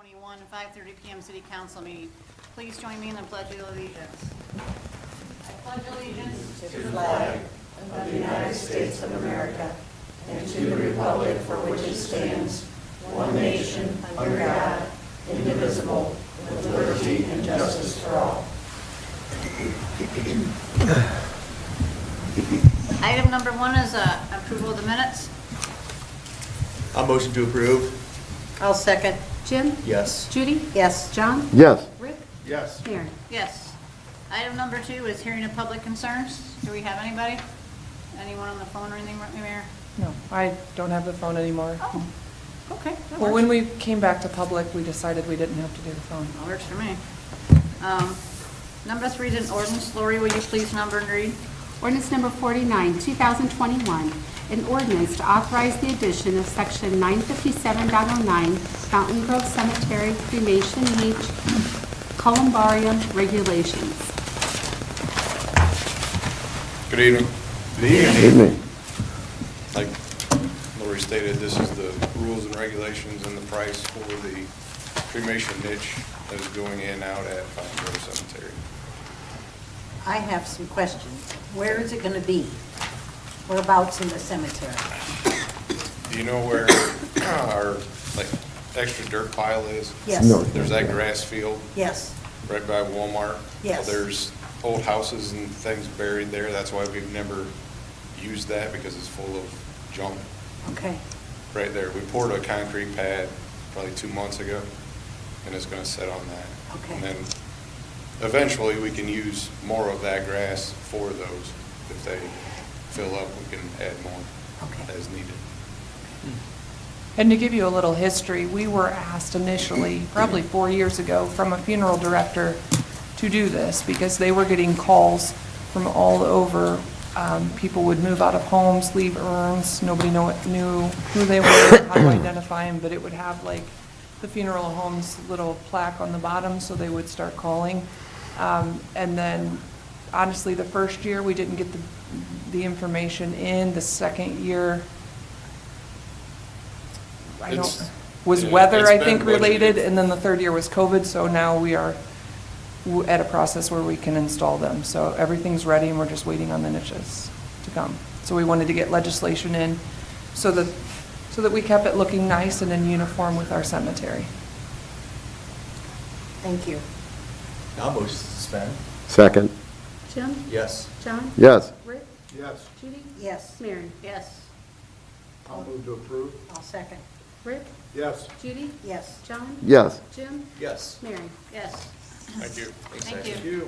2021, 5:30 p.m. City Council meeting. Please join me in the Pledge of Allegiance. I pledge allegiance to the flag of the United States of America and to the republic for which it stands, one nation, under God, indivisible, with liberty and justice for all. Item number 1 is approval of the minutes. I'll motion to approve. I'll second. Jim? Yes. Judy? Yes. John? Yes. Rick? Yes. Mary? Yes. Item number 2 is hearing of public concerns. Do we have anybody? Anyone on the phone or anything, Mayor? No, I don't have the phone anymore. Oh, okay. That Well, works. when we came back to public, we decided we didn't have to do the phone. That works for me. Number 3 is an ordinance. Lori, will you please number and read? Ordinance number 49, 2021, an ordinance to authorize the addition of section 957.09 Fountain Grove Cemetery Cremation H Columbarium regulations. Good evening. Good evening. Like Lori stated, this is the rules and regulations and the price for the cremation niche that is going in and out at Fountain Grove Cemetery. I have some questions. Where is it going to be? Whereabouts in the cemetery? Do you know where our extra dirt pile is? Yes. No. There's that grass field Yes. right by Walmart. Yes. Well, there's old houses and things buried there. That's why we've never used that, because it's full of junk Okay. right there. We poured a concrete pad probably 2 months ago, and it's going to sit on that. Okay. And then eventually, we can use more of that grass for those. If they fill up, we can add more Okay. as needed. And to give you a little history, we were asked initially, probably 4 years ago, from a funeral director to do this because they were getting calls from all over. People would move out of homes, leave urns, nobody knew who they were, how to identify them, but it would have like the funeral home's little plaque on the bottom, so they would start calling. And then, honestly, the first year, we didn't get the information in. The second year, was weather, it's I been think, related, budgeted. and then the third year was COVID, so now we are at a process where we can install them. So everything's ready, and we're just waiting on the niches to come. So we wanted to get legislation in so that we kept it looking nice and in uniform with our cemetery. Thank you. I'll motion to suspend. Second. Jim? Yes. John? Yes. Rick? Yes. Judy? Yes. Mary? Yes. I'll move to approve. I'll second. Rick? Yes. Judy? Yes. John? Yes. Jim? Yes. Mary? Yes. Thank you. Thank you.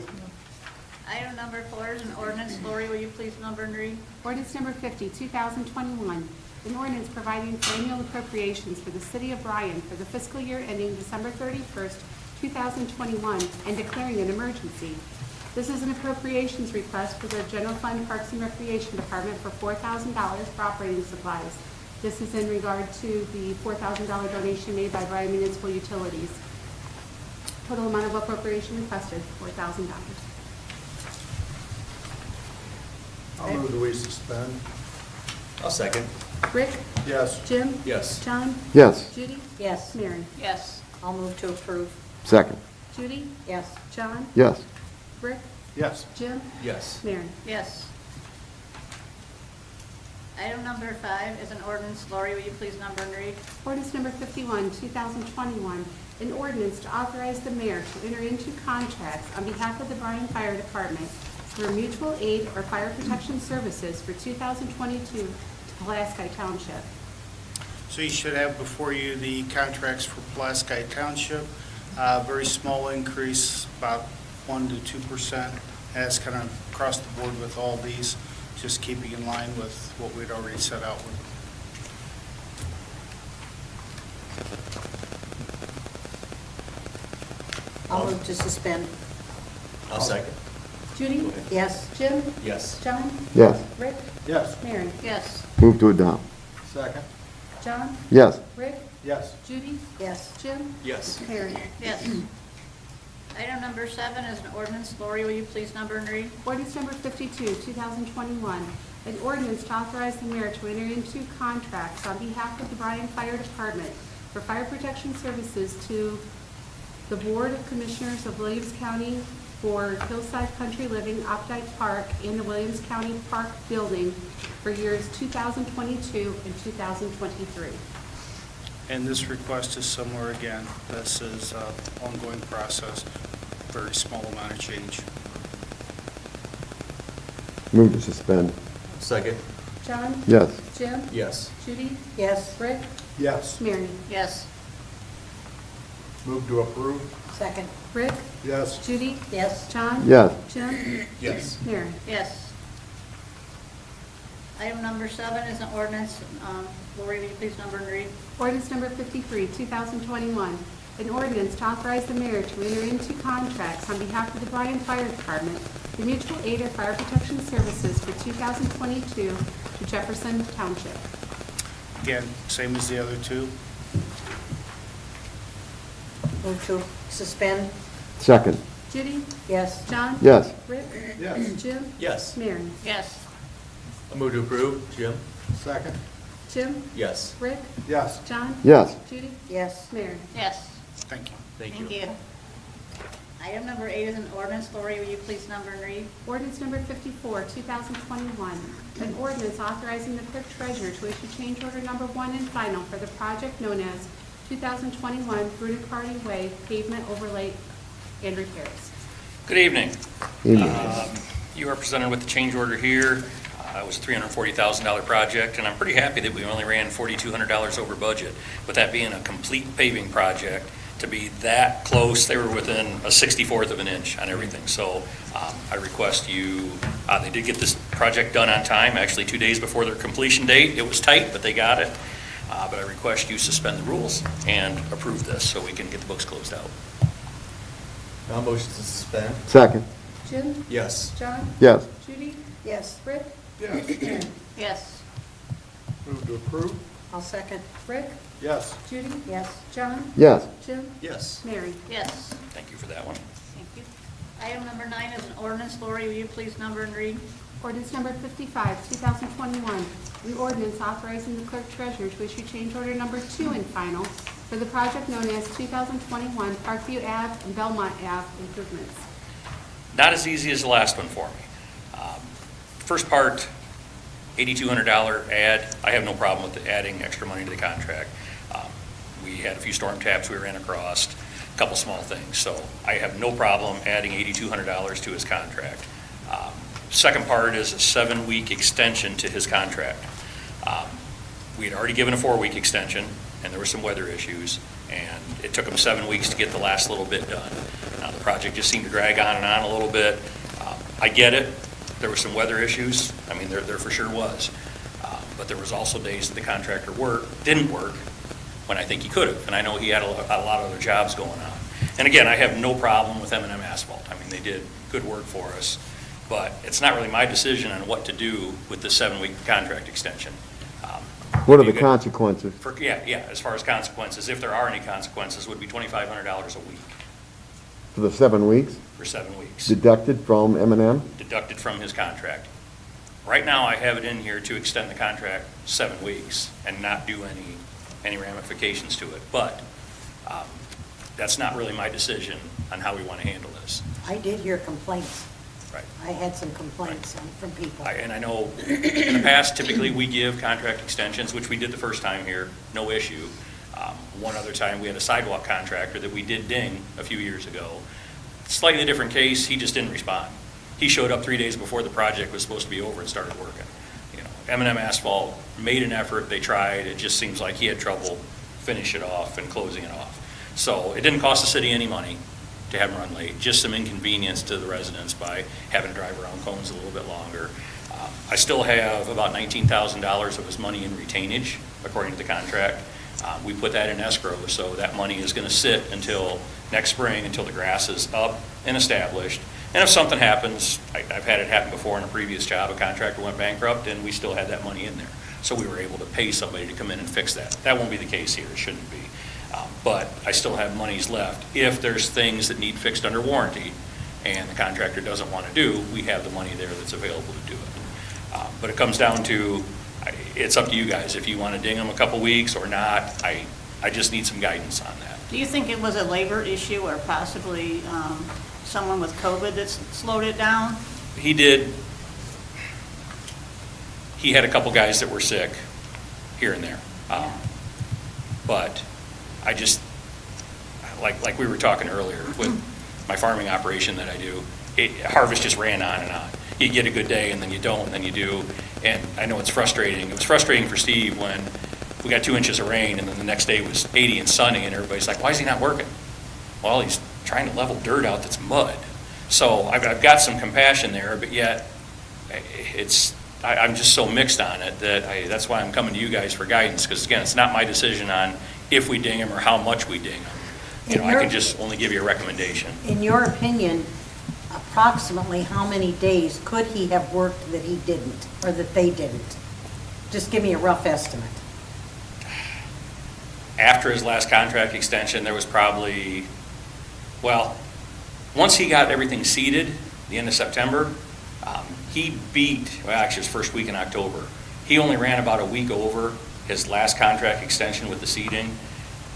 Item number 4 is an ordinance. Lori, will you please number and read? Ordinance number 50, 2021, an ordinance providing for annual appropriations for the city of Bryan for the fiscal year ending December 31st, 2021, and declaring an emergency. This is an appropriations request for the General Fund Parks and Recreation Department for $4,000 for operating supplies. This is in regard to the $4,000 donation made by Bryan Municipal Utilities. Total amount of appropriation requested, $4,000. I'll move that we suspend. I'll second. Rick? Yes. Jim? Yes. John? Yes. Judy? Yes. Mary? Yes. I'll move to approve. Second. Judy? Yes. John? Yes. Rick? Yes. Jim? Yes. Mary? Yes. Item number 5 is an ordinance. Lori, will you please number and read? Ordinance number 51, 2021, an ordinance to authorize the mayor to enter into contracts on behalf of the Bryan Fire Department for mutual aid or fire protection services for 2022 to Pulaski Township. So you should have before you the contracts for Pulaski Township. Very small increase, about 1 to 2%. That's kind of across the board with all these, just keeping in line with what we'd already set out with. I'll move to suspend. I'll second. Judy? Yes. Jim? Yes. John? Yes. Rick? Yes. Mary? Yes. Move to adopt. Second. John? Yes. Rick? Yes. Judy? Yes. Jim? Yes. Mary? Yes. Item number 7 is an ordinance. Lori, will you please number and read? Ordinance number 52, 2021, an ordinance to authorize the mayor to enter into contracts on behalf of the Bryan Fire Department for fire protection services to the Board of Commissioners of Williams County for Hillside Country Living, Opdycke Park, and the Williams County Park Building for years 2022 and 2023. And this request is similar again. This is an ongoing process, very small amount of change. Move to suspend. Second. John? Yes. Jim? Yes. Judy? Yes. Rick? Yes. Mary? Yes. Move to approve. Second. Rick? Yes. Judy? Yes. John? Yes. Jim? Yes. Mary? Yes. Item number 7 is an ordinance. Lori, will you please number and read? Ordinance number 53, 2021, an ordinance to authorize the mayor to enter into contracts on behalf of the Bryan Fire Department, the mutual aid or fire protection services for 2022 to Jefferson Township. Again, same as the other two. Move to suspend. Second. Judy? Yes. John? Yes. Rick? Yes. Jim? Yes. Mary? Yes. I move to approve. Jim? Second. Jim? Yes. Rick? Yes. John? Yes. Judy? Yes. Mary? Yes. Thank you. Thank you. Item number 8 is an ordinance. Lori, will you please number and read? Ordinance number 54, 2021, an ordinance authorizing the clerk treasurer to issue change order number 1 and final for the project known as 2021 Brunicard Way Pavement Overlay and Repairs. Good evening. Evening. You are presented with the change order here. It was a $340,000 project, and I'm pretty happy that we only ran $4,200 over budget. With that being a complete paving project, to be that close, they were within a 64th of an inch on everything. So I request you, they did get this project done on time, actually 2 days before their completion date. It was tight, but they got it. But I request you suspend the rules and approve this so we can get the books closed out. Now motion to suspend. Second. Jim? Yes. John? Yes. Judy? Yes. Rick? Yes. Mary? Yes. Move to approve. I'll second. Rick? Yes. Judy? Yes. John? Yes. Jim? Yes. Mary? Yes. Thank you for that one. Thank you. Item number 9 is an ordinance. Lori, will you please number and read? Ordinance number 55, 2021, an ordinance authorizing the clerk treasurer to issue change order number 2 and final for the project known as 2021 Parkview Ave and Belmont Ave improvements. Not as easy as the last one for me. First part, $8,200 add. I have no problem with adding extra money to the contract. We had a few storm taps we ran across, a couple small things. So I have no problem adding $8,200 to his contract. Second part is a 7-week extension to his contract. We had already given a 4-week extension, and there were some weather issues, and it took him 7 weeks to get the last little bit done. Now, the project just seemed to drag on and on a little bit. I get it. There were some weather issues. I mean, there for sure was. But there was also days that the contractor didn't work when I think he could have, and I know he had a lot of other jobs going on. And again, I have no problem with M&M Asphalt. I mean, they did good work for us, but it's not really my decision on what to do with the 7-week contract extension. What are the consequences? Yeah, as far as consequences, if there are any consequences, would be $2,500 a week For the 7 weeks? for 7 weeks, Deducted from M&M? deducted from his contract. Right now, I have it in here to extend the contract 7 weeks and not do any ramifications to it, but that's not really my decision on how we want to handle this. I did hear complaints. Right. I had some complaints from people. And I know in the past, typically, we give contract extensions, which we did the first time here, no issue. One other time, we had a sidewalk contractor that we did ding a few years ago. Slightly different case, he just didn't respond. He showed up 3 days before the project was supposed to be over and started working. M&M Asphalt made an effort, they tried, it just seems like he had trouble finishing it off and closing it off. So it didn't cost the city any money to have him run late, just some inconvenience to the residents by having to drive around cones a little bit longer. I still have about $19,000 of his money in retainage, according to the contract. We put that in escrow, so that money is going to sit until next spring, until the grass is up and established. And if something happens, I've had it happen before in a previous job, a contractor went bankrupt and we still had that money in there. So we were able to pay somebody to come in and fix that. That won't be the case here, it shouldn't be. But I still have monies left. If there's things that need fixed under warranty and the contractor doesn't want to do, we have the money there that's available to do it. But it comes down to, it's up to you guys if you want to ding them a couple weeks or not. I I just need some guidance on that. Do you think it was a labor issue or possibly someone with COVID that slowed it down? He did. He had a couple guys that were sick here and there. But I just, like we were talking earlier, with my farming operation that I do, harvest just ran on and on. You get a good day and then you don't, and then you do. And I know it's frustrating. It was frustrating for Steve when we got 2 inches of rain and then the next day was 80 and sunny and everybody's like, why is he not working? Well, he's trying to level dirt out that's mud. So I've got some compassion there, but yet I'm just so mixed on it that that's why I'm coming to you guys for guidance, because again, it's not my decision on if we ding him or how much we ding him. I can just only give you a recommendation. In your opinion, approximately how many days could he have worked that he didn't, or that they didn't? Just give me a rough estimate. After his last contract extension, there was probably, well, once he got everything seeded, the end of September, he beat, well, actually his first week in October, he only ran about a week over his last contract extension with the seeding.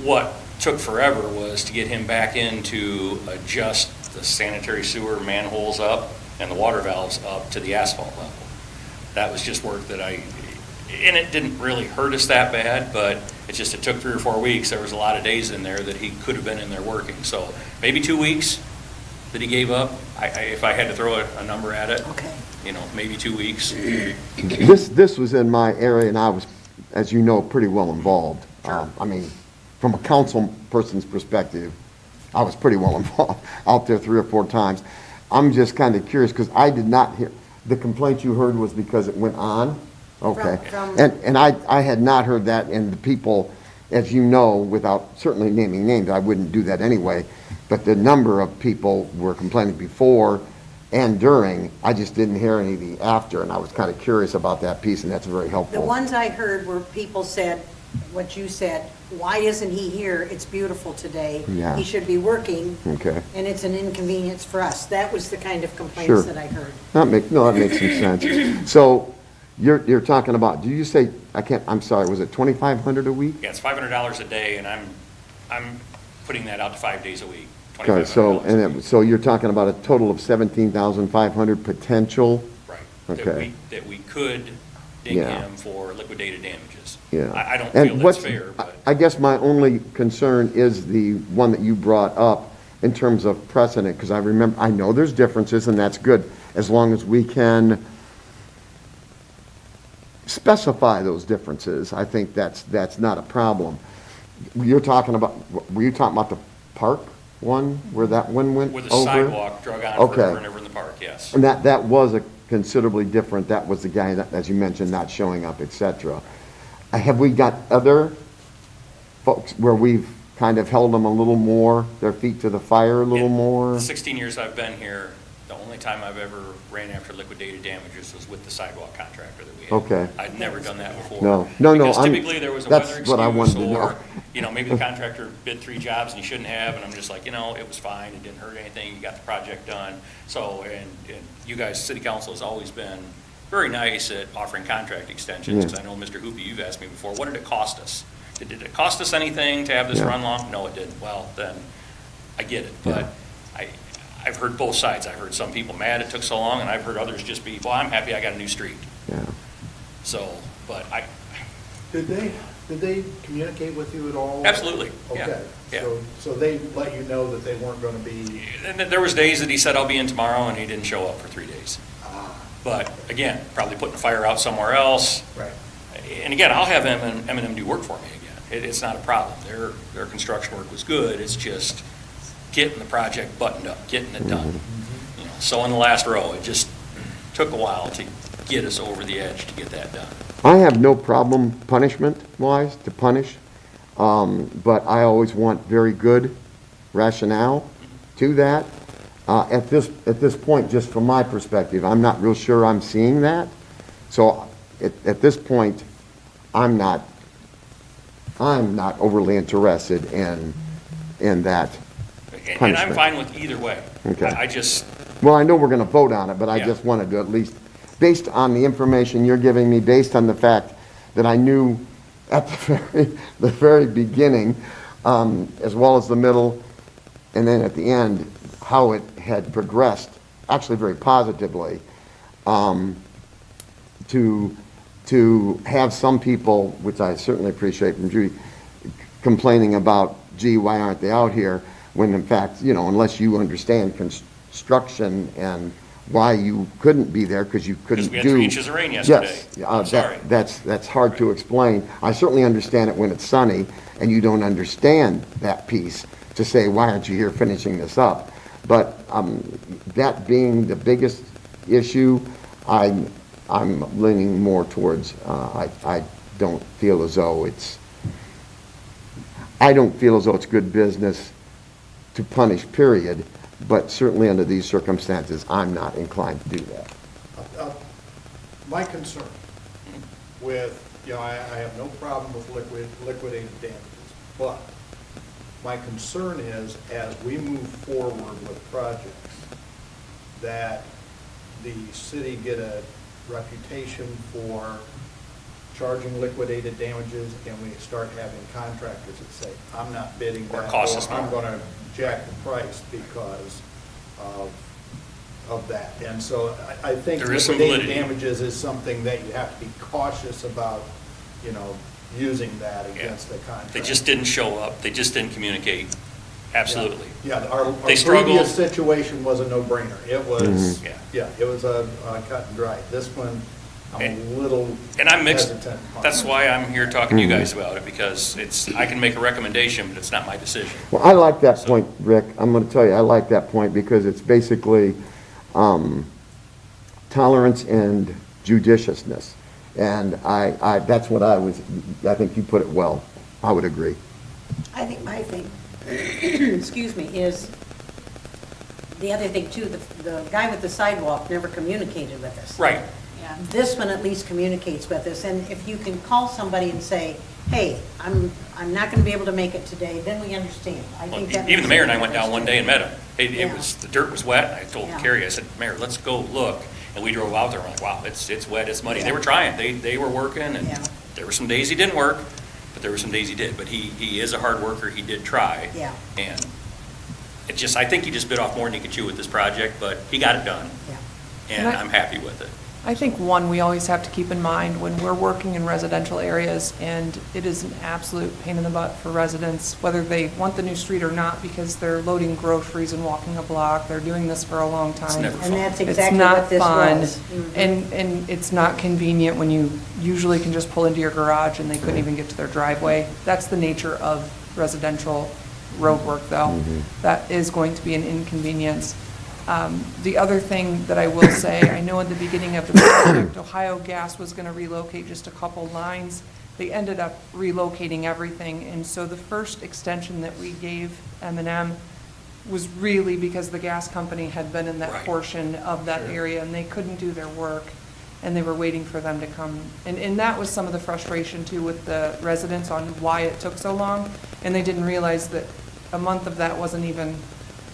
What took forever was to get him back in to adjust the sanitary sewer manholes up and the water valves up to the asphalt level. That was just work that and it didn't really hurt us that bad, but it took 3 or 4 weeks. There was a lot of days in there that he could have been in there working. So maybe 2 weeks that he gave up. If I had to throw a number at it, Okay. Maybe 2 weeks. This was in my area, and I was, as you know, pretty well involved. I mean, from a council person's perspective, I was pretty well involved, out there 3 or 4 times. I'm just kind of curious, because I did not hear, the complaint you heard was because it went on? Okay. And I had not heard that, and the people, as you know, without certainly naming names, I wouldn't do that anyway, but the number of people were complaining before and during. I just didn't hear any of the after, and I was kind of curious about that piece, and that's very helpful. The ones I heard were people said, what you said, why isn't he here? It's beautiful today. Yeah. He should be working. Okay. And it's an inconvenience for us. That was the kind of complaints Sure. that I heard. That makes some sense. So you're talking about, do you say, I'm sorry, was it $2,500 a week? Yeah, it's $500 a day, and I'm putting that out to 5 days a week. Okay, so you're talking about a total of 17,500 potential? Right. Okay. That we could ding Yeah. him for liquidated damages. Yeah. I don't And feel that's what's- fair, but. I guess my only concern is the one that you brought up in terms of precedent, because I know there's differences, and that's good, as long as we can specify those differences. I think that's not a problem. Were you talking about the park one, where that one went over? Where the sidewalk drug on Okay. forever and ever in the park, yes. And that was a considerably different, that was the guy that, as you mentioned, not showing up, et cetera. Have we got other folks where we've kind of held them a little more, their feet to the fire a little In more? the 16 years I've been here, the only time I've ever ran after liquidated damages was with the sidewalk contractor that we had. Okay. I'd never done that before. No. Because I'm- typically there was a that's weather what I wanted to excuse, know. or, maybe the contractor bid 3 jobs and he shouldn't have, and I'm just like, it was fine, it didn't hurt anything, you got the project done. So, and you guys, city council has always been very nice at offering contract extensions, Yeah. because I know, Mr. Hoopie, you've asked me before, what did it cost us? Did it cost us anything to have this Yeah. run long? No, it didn't. Well, then, I get it, but I've heard both sides. I've heard some people mad it took so long, and I've heard others just be, well, I'm happy I got a new street. Yeah. So, but Did they communicate with you at all? absolutely, yeah. Okay, Yeah. so they let you know that they weren't gonna be, And then there was days that he said, I'll be in tomorrow, and he didn't show up for 3 days. But again, probably putting the fire out somewhere else. right, And again, I'll have M&M do work for me again. It's not a problem. Their construction work was good. It's just getting the project buttoned up, getting it done. So in the last row, it just took a while to get us over the edge to get that done. I have no problem punishment-wise to punish, but I always want very good rationale to that. At this point, just from my perspective, I'm not real sure I'm seeing that. So at this point, I'm not overly interested in that And punishment. I'm fine with either way. Okay. I just, Well, I know we're going to vote on it, but I Yeah. just wanted to at least, based on the information you're giving me, based on the fact that I knew at the very beginning, as well as the middle, and then at the end, how it had progressed, actually very positively, to have some people, which I certainly appreciate from Judy, complaining about, gee, why aren't they out here? When in fact, you know, unless you understand construction and why you couldn't be there because you couldn't do. Because we had 3 inches of rain yesterday. Yes, I'm sorry. that's hard to explain. I certainly understand it when it's sunny and you don't understand that piece to say, why aren't you here finishing this up? But that being the biggest issue, I'm leaning more towards, I don't feel as though it's good business to punish, period, but certainly under these circumstances, I'm not inclined to do that. My concern with, you know, I have no problem with liquidated damages, but my concern is, as we move forward with projects, that the city get a reputation for charging liquidated damages, and we start having contractors that say, I'm not bidding Or that, costs us or I'm more. gonna jack the price because of that. And so I think There is some liquidated validity. damages is something that you have to be cautious about, you know, using that Yeah. against the contract. They just didn't show up, they just didn't communicate. Absolutely. Yeah, our They struggled. previous situation was a no-brainer. It was, Yeah. yeah, it was a cut and dry. This one, I'm a And- little And I'm mixed, hesitant on. that's why I'm here talking to you guys about it, because I can make a recommendation, but it's not my decision. Well, I like that point, Rick. I'm going to tell you, I like that point because it's basically tolerance and judiciousness. And that's what I think you put it well. I would agree. I think my thing, excuse me, is the other thing too, the guy with the sidewalk never communicated with us. Right. Yeah. This one at least communicates with us, and if you can call somebody and say, hey, I'm not gonna be able to make it today, then we understand. I think that Even the makes mayor and a I went down one day and met him. Yeah. The dirt was wet, and I told Yeah. Carrie, I said, Mayor, let's go look. And we drove out there, and we're like, wow, it's wet, it's muddy. They Yeah. were trying, they were working, and Yeah. there were some days he didn't work, but there were some days he did. But he is a hard worker, he did try. Yeah. And I think he just bit off more than he could chew with this project, but he got it done, Yeah. and And I'm happy with it. I think, one, we always have to keep in mind when we're working in residential areas, and it is an absolute pain in the butt for residents, whether they want the new street or not, because they're loading groceries and walking a block, they're doing this for a long time. never And that's It's exactly not what this fun, was. Mhm. and it's not convenient when you usually can just pull into your garage and they couldn't even get to their driveway. That's the nature of residential road work, though. That is going to be an inconvenience. The other thing that I will say, I know at the beginning of the project, Ohio Gas was going to relocate just a couple lines. They ended up relocating everything, and so the first extension that we gave M&M was really because the gas company had been in that Right. portion of that area, and they couldn't do their work, and they were waiting for them to come. And that was some of the frustration, too, with the residents on why it took so long, and they didn't realize that a month of that wasn't even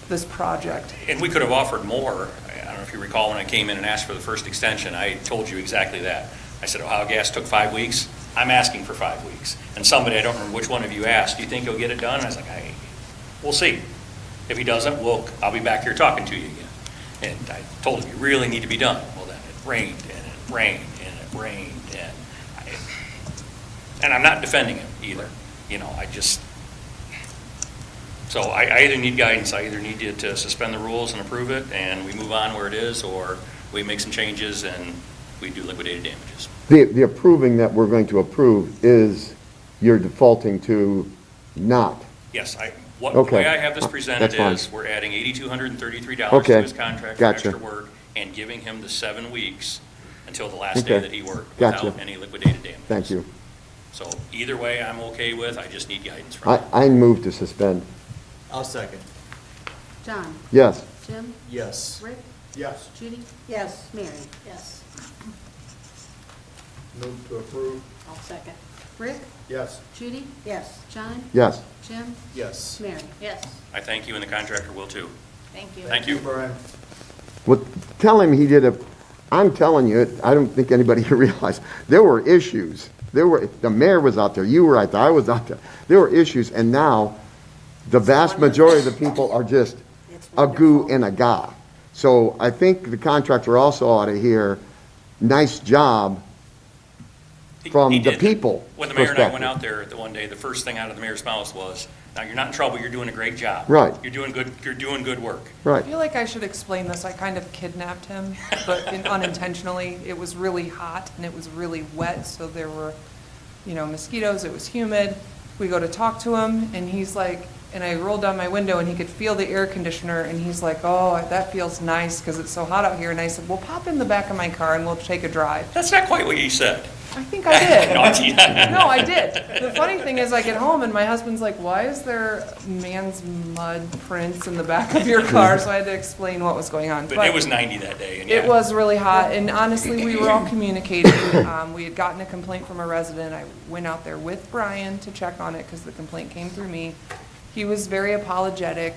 this project. And we could have offered more. I don't know if you recall when I came in and asked for the first extension, I told you exactly that. I said, Ohio Gas took 5 weeks. I'm asking for 5 weeks. And somebody, I don't remember which one of you asked, do you think he'll get it done? And I was like, we'll see. If he doesn't, I'll be back here talking to you again. And I told him, you really need to be done. Well, then it rained, and it rained, and it rained, and I'm not defending him either. You know, so I either need guidance, I either need you to suspend the rules and approve it, and we move on where it is, or we make some changes and we do liquidated damages. The approving that we're going to approve is you're defaulting to not. Yes, the Okay. way I have this presented That's fine. is, we're adding $8,233 Okay. to his contract for Gotcha. extra work, and giving him the 7 weeks until the last day Okay. that he worked, Gotcha. without any liquidated damages. Thank you. So either way, I'm okay with, I just need guidance from you. I move to suspend. I'll second. John? Yes. Jim? Yes. Rick? Yes, Judy? Yes, Mary? Yes. move to approve. I'll second. Rick? Yes. Judy? yes. John? Yes. Jim? Yes. Mary? Yes. I thank you, and the contractor will too. Thank you. Thank you. Brian. Well, tell him I'm telling you, I don't think anybody realized, there were issues the mayor was out there, you were out there, I was out there. There were issues, and now the vast majority of the people are just It's a goo wonderful. and a ga. So I think the contractor also ought to hear, nice job from He the did. people When the mayor and I went perspective. out there the one day, the first thing out of the mayor's mouth was, now, you're not in trouble, you're doing a great job. Right. You're doing good work. I Right. feel like I should explain this. I kind of kidnapped him, but unintentionally. It was really hot and it was really wet, so there were, mosquitoes, it was humid. We go to talk to him, and he's like, and I rolled down my window, and he could feel the air conditioner, and he's like, oh, that feels nice, because it's so hot out here. And I said, well, pop in the back of my car, and we'll take a drive. That's not quite what you said. I think I did. No, it's- No, I did. The funny thing is, I get home and my husband's like, why is there man's mud prints in the back of your car? So I had to explain what was going on. But it was 90 that day, and It yeah. was really hot, and honestly, we were all communicating. We had gotten a complaint from a resident. I went out there with Bryan to check on it because the complaint came through me. He was very apologetic.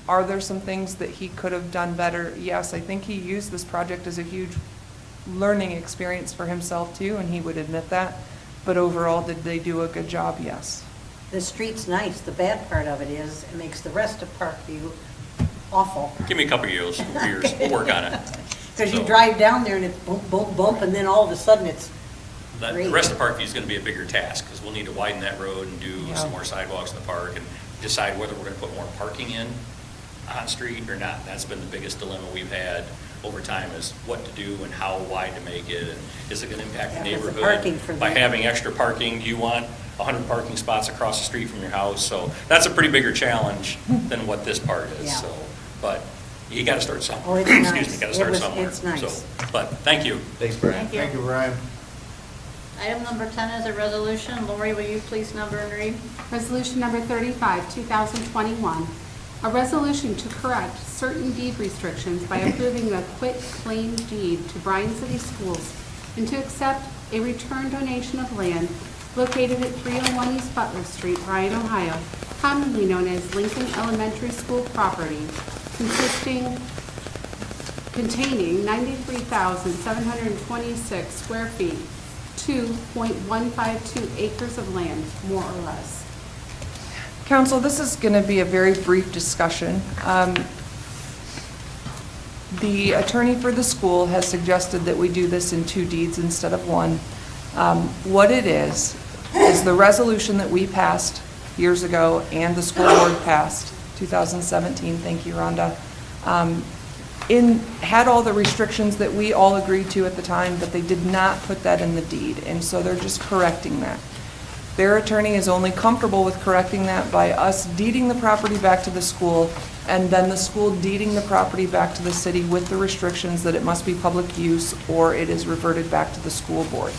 Are there some things that he could have done better? Yes, I think he used this project as a huge learning experience for himself too, and he would admit that. But overall, did they do a good job? Yes. The street's nice. The bad part of it is it makes the rest of Parkview awful. Give me a couple of years, we'll work on it. Because you So- drive down there and it's bump, bump, bump, and then all of a sudden it's The great. rest of Parkview is going to be a bigger task, because we'll need to widen that road and do Yeah. some more sidewalks in the park, and decide whether we're going to put more parking in on street or not. That's been the biggest dilemma we've had over time, is what to do and how wide to make it, and is it going to impact the Yeah, 'cause the neighborhood? parking for By the- having extra parking, do you want 100 parking spots across the street from your house? So that's a pretty bigger challenge than what this part is, Yeah. so, but you got to start somewhere. Oh, it's Excuse nice. me, got to It start was- somewhere. it's nice. So, but, thank you. Thanks, Brian. Thank you. Thank you, Brian. Item number 10 is a resolution. Lori, will you please number and read? Resolution number 35, 2021, a resolution to correct certain deed restrictions by approving the quit-claim deed to Bryan City Schools and to accept a return donation of land located at 301 East Butler Street, Bryan, Ohio, commonly known as Lincoln Elementary School property, containing 93,726 square feet, 2.152 acres of land, more or less. Council, this is going to be a very brief discussion. The attorney for the school has suggested that we do this in 2 deeds instead of 1. What it is the resolution that we passed years ago and the school board passed, 2017, thank you, Rhonda, had all the restrictions that we all agreed to at the time, but they did not put that in the deed, and so they're just correcting that. Their attorney is only comfortable with correcting that by us deeding the property back to the school, and then the school deeding the property back to the city with the restrictions that it must be public use or it is reverted back to the school board.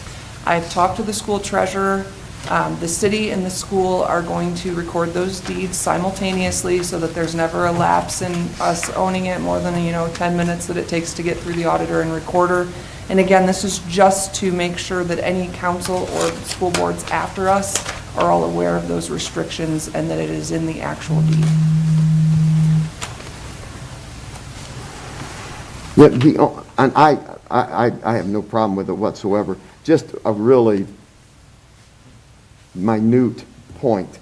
I've talked to the school treasurer. The city and the school are going to record those deeds simultaneously so that there's never a lapse in us owning it more than, 10 minutes that it takes to get through the auditor and recorder. And again, this is just to make sure that any council or school boards after us are all aware of those restrictions and that it is in the actual deed. Yeah, and I have no problem with it whatsoever. Just a really minute point,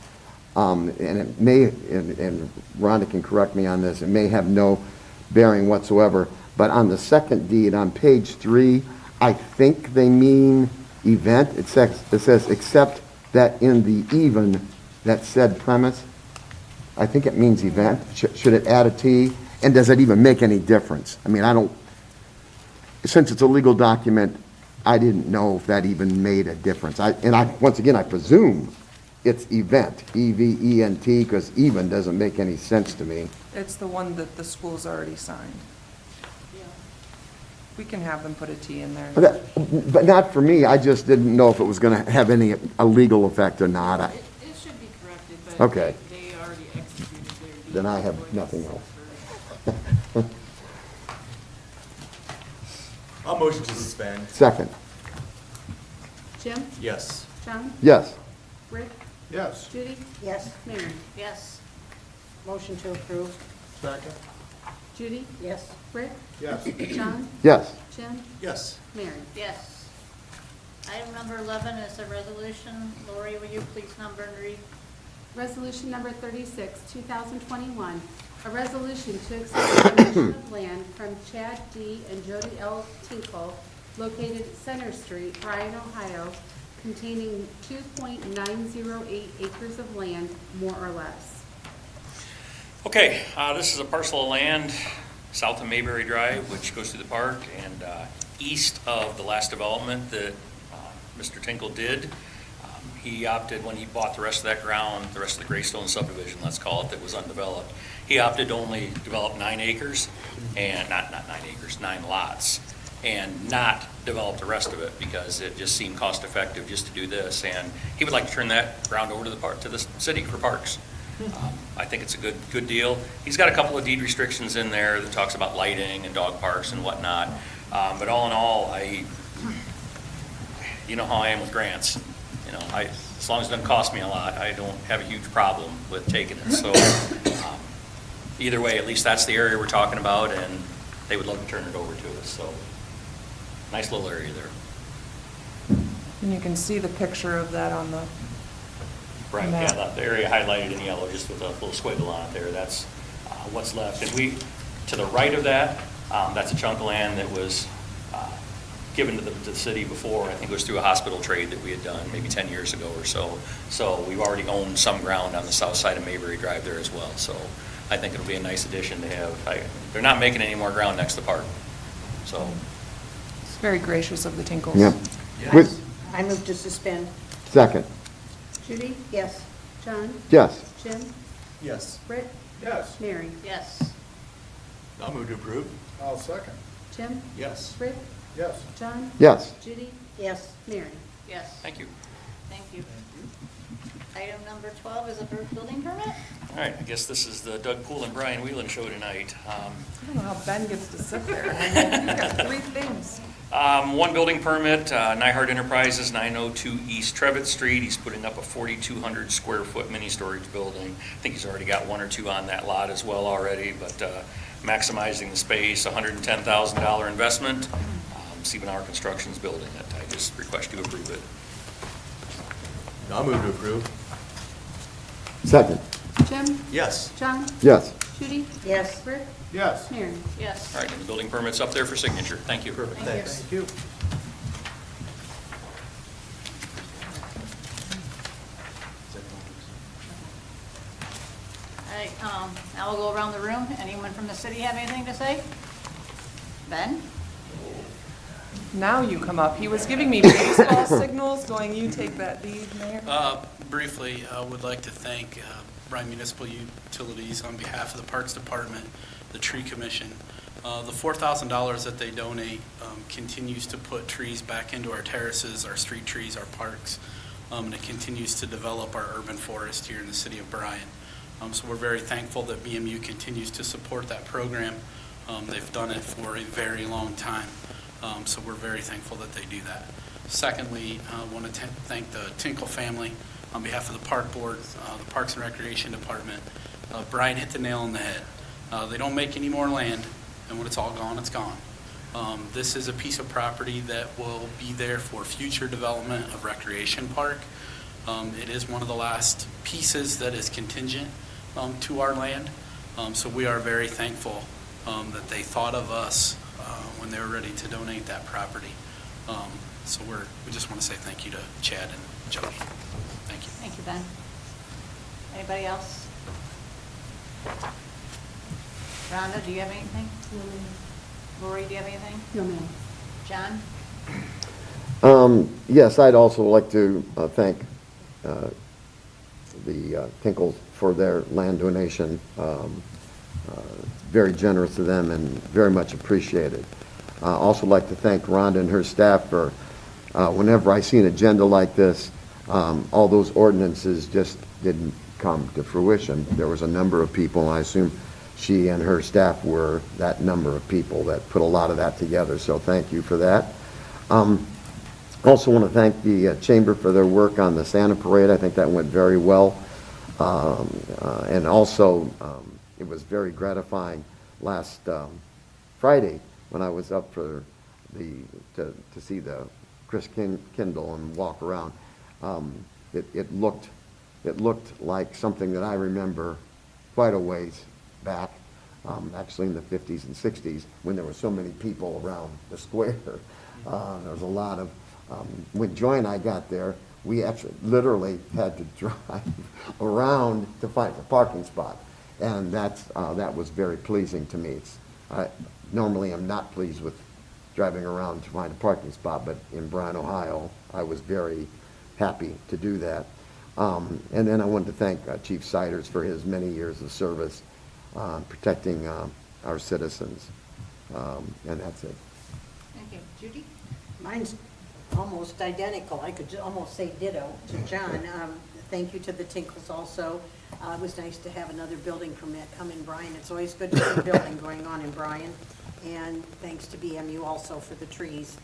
and it may, and Rhonda can correct me on this, it may have no bearing whatsoever, but on the second deed, on page 3, I think they mean event. It says, except that in the even, that said premise. I think it means event. Should it add a T? And does it even make any difference? I mean, since it's a legal document, I didn't know if that even made a difference. Once again, I presume it's event, E-V-E-N-T, because even doesn't make any sense to me. It's the one that the school's already signed. We can have them put a T in there. But not for me, I just didn't know if it was going to have a legal effect or not. It should be corrected, but Okay. they already executed their deed. Then I have nothing else. I'll motion to suspend. Second, Jim? Yes. John? yes. Rick? Yes. Judy? yes. Mary? Yes. Motion to approve, Second. Judy? yes. Rick? Yes. John? Yes. Jim? Yes. Mary? Yes. Item number 11 is a resolution. Lori, will you please number and read? Resolution number 36, 2021, a resolution to accept a donation of land from Chad D. and Jody L. Tinkle, located at Center Street, Bryan, Ohio, containing 2.908 acres of land, more or less. Okay, this is a parcel of land south of Mayberry Drive, which goes through the park, and east of the last development that Mr. Tinkle did. He opted, when he bought the rest of that ground, the rest of the Greystone subdivision, let's call it, that was undeveloped, he opted to only develop 9 acres, and not 9 acres, 9 lots, and not develop the rest of it, because it just seemed cost effective just to do this, and he would like to turn that ground over to the park, to the city for parks. I think it's a good deal. He's got a couple of deed restrictions in there that talks about lighting and dog parks and whatnot, but all in all, you know how I am with grants. You know, as long as it doesn't cost me a lot, I don't have a huge problem with taking it. So either way, at least that's the area we're talking about, and they would love to turn it over to us. So nice little area there. And you can see the picture of that on the Right, map. yeah, the area highlighted in yellow, just with a little squiggle on it there, that's what's left. And to the right of that, that's a chunk of land that was given to the city before. I think it was through a hospital trade that we had done maybe 10 years ago or so. So we've already owned some ground on the south side of Mayberry Drive there as well. So I think it'll be a nice addition to have. They're not making any more ground next to the park. So It's very gracious of the Tinkles. Yep. Yes. I move to suspend. Second, Judy? Yes. John? yes. Jim? Yes. Britt? Yes. Mary? Yes. I'll move to approve. I'll second. Jim? Yes. Britt? Yes. John? Yes. Judy? Yes. Mary? Yes. thank you. Thank you. Item number 12 is a building permit. All right, I guess this is the Doug Poole and Brian Whelan show tonight. I don't know how Ben gets to sit there. You've got 3 things. One building permit, Nyhard Enterprises, 902 East Trevitt Street. He's putting up a 4,200 square foot mini storage building. I think he's already got 1 or 2 on that lot as well already, but maximizing the space, $110,000 investment. C&R Construction's building it. I just request you approve it. I'll move to approve. Second, Jim? Yes. John? yes. Judy? Yes. Britt? Yes. Mary? Yes. All right, and the building permit's up there for signature. Thank you. Perfect, Thank you. thanks. Thank you. All right, now we'll go around the room. Anyone from the city have anything to say? Ben? Now you come up. He was giving me baseball signals, going, you take that deed, Mayor. Briefly, I would like to thank Bryan Municipal Utilities on behalf of the Parks Department, the Tree Commission. The $4,000 that they donate continues to put trees back into our terraces, our street trees, our parks, and it continues to develop our urban forest here in the city of Bryan. So we're very thankful that BMU continues to support that program. They've done it for a very long time, so we're very thankful that they do that. Secondly, I want to thank the Tinkle family on behalf of the Park Board, the Parks and Recreation Department. Bryan hit the nail on the head. They don't make any more land, and when it's all gone, it's gone. This is a piece of property that will be there for future development of Recreation Park. It is one of the last pieces that is contingent to our land, so we are very thankful that they thought of us when they were ready to donate that property. So we just want to say thank you to Chad and Jody. Thank you. Thank you, Ben. Anybody else? Rhonda, do you have anything? Lori, do you have anything? No, ma'am. John? Yes, I'd also like to thank the Tinkles for their land donation. Very generous of them and very much appreciated. Also like to thank Rhonda and her staff for whenever I see an agenda like this, all those ordinances just didn't come to fruition. There was a number of people, and I assume she and her staff were that number of people that put a lot of that together, so thank you for that. Also want to thank the Chamber for their work on the Santa Parade. I think that went very well. And also, it was very gratifying last Friday when I was up for to see the Chris Kindle and walk around, it looked like something that I remember quite a ways back, actually in the 50s and 60s, when there were so many people around the square. There was a lot of, when Joy and I got there, we actually literally had to drive around to find a parking spot. And that was very pleasing to me. Normally I'm not pleased with driving around to find a parking spot, but in Bryan, Ohio, I was very happy to do that. And then I wanted to thank Chief Siders for his many years of service protecting our citizens. And that's it. Thank you. Judy? Mine's almost identical. I could almost say ditto to John. Thank you to the Tinkles also. It was nice to have another building permit come in Bryan. It's always good to see a building going on in Bryan. And thanks to BMU also for the trees.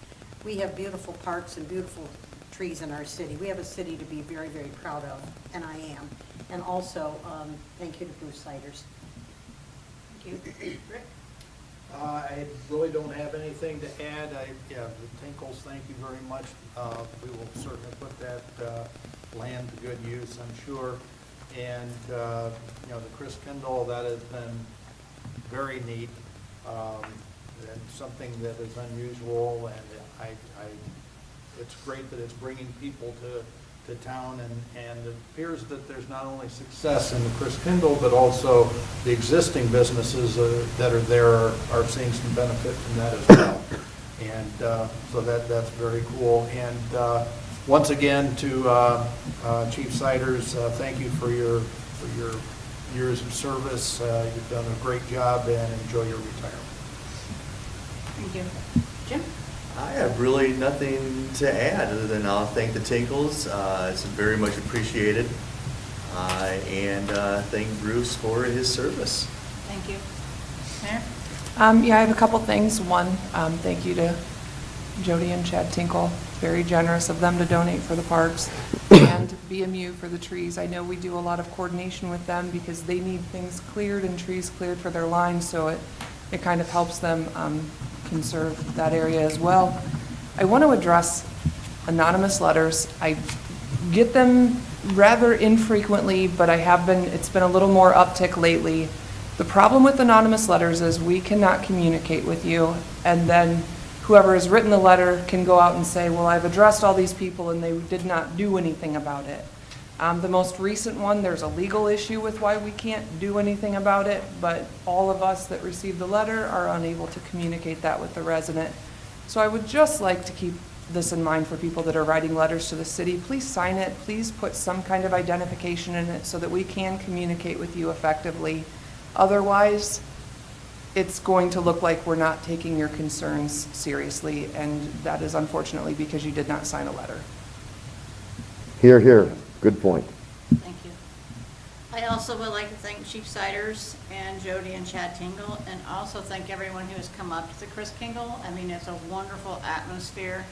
We have beautiful parks and beautiful trees in our city. We have a city to be very, very proud of, and I am. And also, thank you to Bruce Siders. Thank you. Rick? I really don't have anything to add. The Tinkles, thank you very much. We will certainly put that land to good use, I'm sure. And, the Chris Kindle, that has been very neat, and something that is unusual, and it's great that it's bringing people to town, and it appears that there's not only success in the Chris Kindle, but also the existing businesses that are there are seeing some benefit from that as well. And so that's very cool. And once again, to Chief Siders, thank you for your years of service. You've done a great job, and enjoy your retirement. Thank you. Jim? I have really nothing to add other than I'll thank the Tinkles. It's very much appreciated. And thank Bruce for his service. Thank you. Mayor? Yeah, I have a couple things. One, thank you to Jody and Chad Tinkle. Very generous of them to donate for the parks, and BMU for the trees. I know we do a lot of coordination with them because they need things cleared and trees cleared for their lines, so it kind of helps them conserve that area as well. I want to address anonymous letters. I get them rather infrequently, but it's been a little more uptick lately. The problem with anonymous letters is we cannot communicate with you, and then whoever has written the letter can go out and say, well, I've addressed all these people and they did not do anything about it. The most recent one, there's a legal issue with why we can't do anything about it, but all of us that received the letter are unable to communicate that with the resident. So I would just like to keep this in mind for people that are writing letters to the city. Please sign it. Please put some kind of identification in it so that we can communicate with you effectively. Otherwise, it's going to look like we're not taking your concerns seriously, and that is unfortunately because you did not sign a letter. Hear, hear. Good point. Thank you. I also would like to thank Chief Siders and Jody and Chad Tingle, and also thank everyone who has come up to the Chris Kindle. I mean, it's a wonderful atmosphere.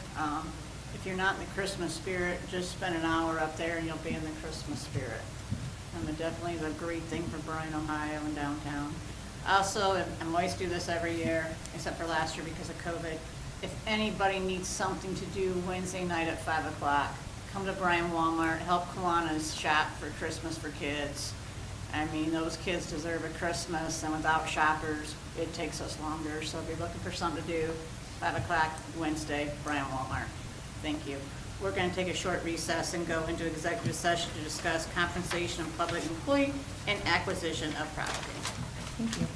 If you're not in the Christmas spirit, just spend an hour up there and you'll be in the Christmas spirit. It definitely is a great thing for Bryan, Ohio, and downtown. Also, and we always do this every year, except for last year because of COVID, if anybody needs something to do Wednesday night at 5 o'clock, come to Bryan Walmart, help Kiwanis shop for Christmas for kids. I mean, those kids deserve a Christmas, and without shoppers, it takes us longer. So if you're looking for something to do, 5 o'clock Wednesday, Bryan Walmart. Thank you. We're going to take a short recess and go into executive session to discuss compensation of public employee and acquisition of property. Thank you.